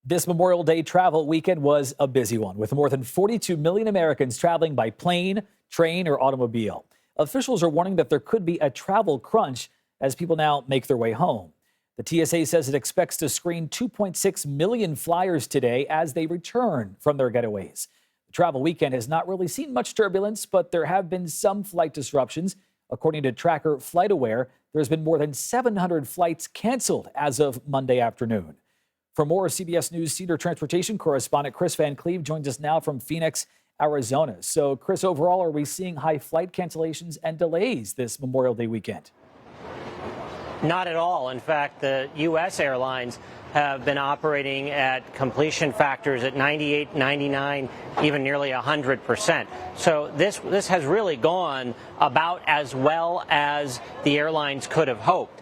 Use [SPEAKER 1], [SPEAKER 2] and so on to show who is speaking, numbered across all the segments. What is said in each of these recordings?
[SPEAKER 1] This Memorial Day travel weekend was a busy one, with more than 42 million Americans traveling by plane, train, or automobile. Officials are warning that there could be a travel crunch as people now make their way home. The TSA says it expects to screen 2.6 million flyers today as they return from their getaways. The travel weekend has not really seen much turbulence, but there have been some flight disruptions. According to tracker FlightAware, there's been more than 700 flights canceled as of Monday afternoon. For more, CBS News senior transportation correspondent Kris Cleave joins us now from Phoenix, Arizona. So, Kris, overall, are we seeing high flight cancellations and delays this Memorial Day weekend?
[SPEAKER 2] Not at all. In fact, the U.S. airlines have been operating at completion factors at 98, 99, even nearly 100%. So this has really gone about as well as the airlines could have hoped.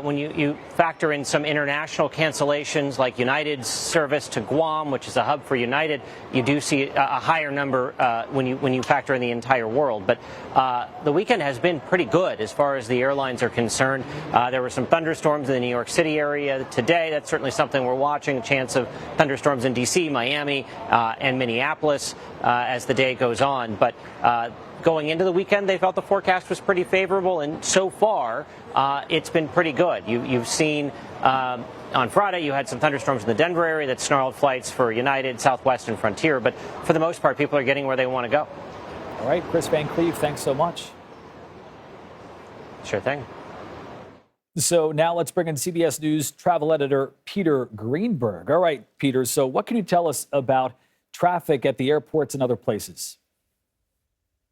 [SPEAKER 2] When you factor in some international cancellations like United's service to Guam, which is a hub for United, you do see a higher number when you factor in the entire world. But the weekend has been pretty good as far as the airlines are concerned. There were some thunderstorms in the New York City area today. That's certainly something we're watching, a chance of thunderstorms in D.C., Miami, and Minneapolis as the day goes on. But going into the weekend, they felt the forecast was pretty favorable, and so far, it's been pretty good. You've seen on Friday, you had some thunderstorms in the Denver area that snarled flights for United, Southwest, and Frontier, but for the most part, people are getting where they want to go.
[SPEAKER 1] All right, Kris Cleave, thanks so much.
[SPEAKER 2] Sure thing.
[SPEAKER 1] So now let's bring in CBS News travel editor Peter Greenberg. All right, Peter, so what can you tell us about traffic at the airports and other places?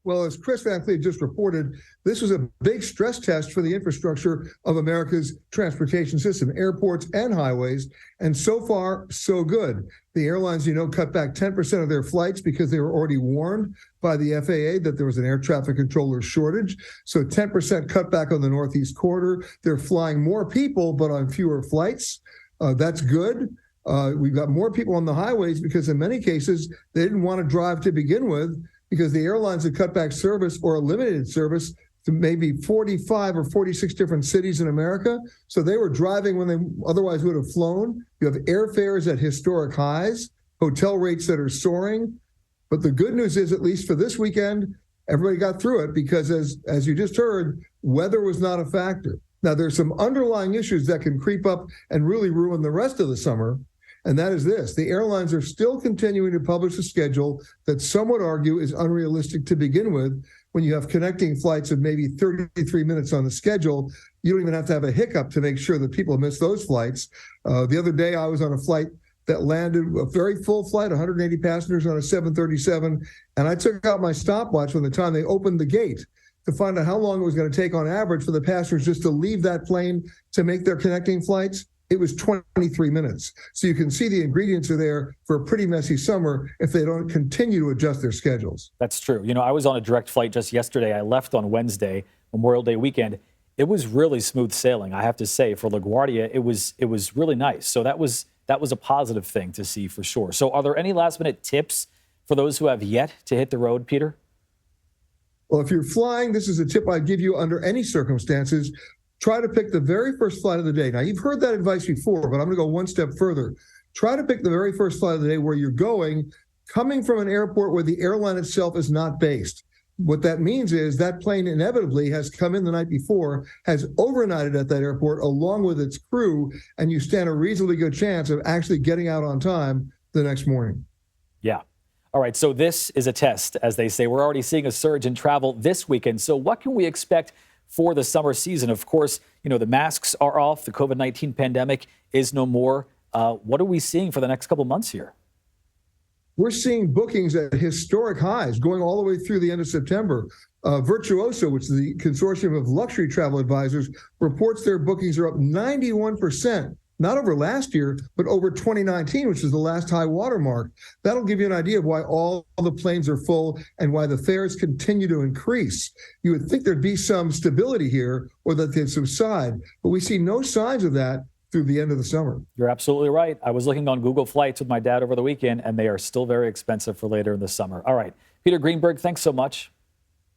[SPEAKER 3] Well, as Kris Cleave just reported, this was a big stress test for the infrastructure of America's transportation system, airports and highways. And so far, so good. The airlines, cut back 10% of their flights because they were already warned by the FAA that there was an air traffic controller shortage. So 10% cutback on the Northeast corridor. They're flying more people, but on fewer flights. That's good. We've got more people on the highways because in many cases, they didn't want to drive to begin with, because the airlines had cut back service or eliminated service to maybe 45 or 46 different cities in America. So they were driving when they otherwise would have flown. You have airfares at historic highs, hotel rates that are soaring. But the good news is, at least for this weekend, everybody got through it because, as you just heard, weather was not a factor. Now, there's some underlying issues that can creep up and really ruin the rest of the summer. And that is this: the airlines are still continuing to publish a schedule that some would argue is unrealistic to begin with. When you have connecting flights of maybe 33 minutes on the schedule, you don't even have to have a hiccup to make sure that people miss those flights. The other day, I was on a flight that landed, a very full flight, 180 passengers on a 737, and I took out my stopwatch from the time they opened the gate to find out how long it was going to take on average for the passengers just to leave that plane to make their connecting flights. It was 23 minutes. So you can see the ingredients are there for a pretty messy summer if they don't continue to adjust their schedules.
[SPEAKER 1] That's true. I was on a direct flight just yesterday. I left on Wednesday, Memorial Day weekend. It was really smooth sailing, I have to say. For LaGuardia, it was really nice. So that was a positive thing to see for sure. So are there any last-minute tips for those who have yet to hit the road, Peter?
[SPEAKER 3] Well, if you're flying, this is a tip I'd give you under any circumstances. Try to pick the very first flight of the day. Now, you've heard that advice before, but I'm going to go one step further. Try to pick the very first flight of the day where you're going, coming from an airport where the airline itself is not based. What that means is that plane inevitably has come in the night before, has overnighted at that airport along with its crew, and you stand a reasonably good chance of actually getting out on time the next morning.
[SPEAKER 1] Yeah. All right. So this is a test, as they say. We're already seeing a surge in travel this weekend. So what can we expect for the summer season? Of course, the masks are off. The COVID-19 pandemic is no more. What are we seeing for the next couple months here?
[SPEAKER 3] We're seeing bookings at historic highs going all the way through the end of September. Virtuoso, which is the consortium of luxury travel advisors, reports their bookings are up 91%, not over last year, but over 2019, which is the last high water mark. That'll give you an idea of why all the planes are full and why the fares continue to increase. You would think there'd be some stability here or that they'd subside, but we see no signs of that through the end of the summer.
[SPEAKER 1] You're absolutely right. I was looking on Google Flights with my dad over the weekend, and they are still very expensive for later in the summer. All right. Peter Greenberg, thanks so much.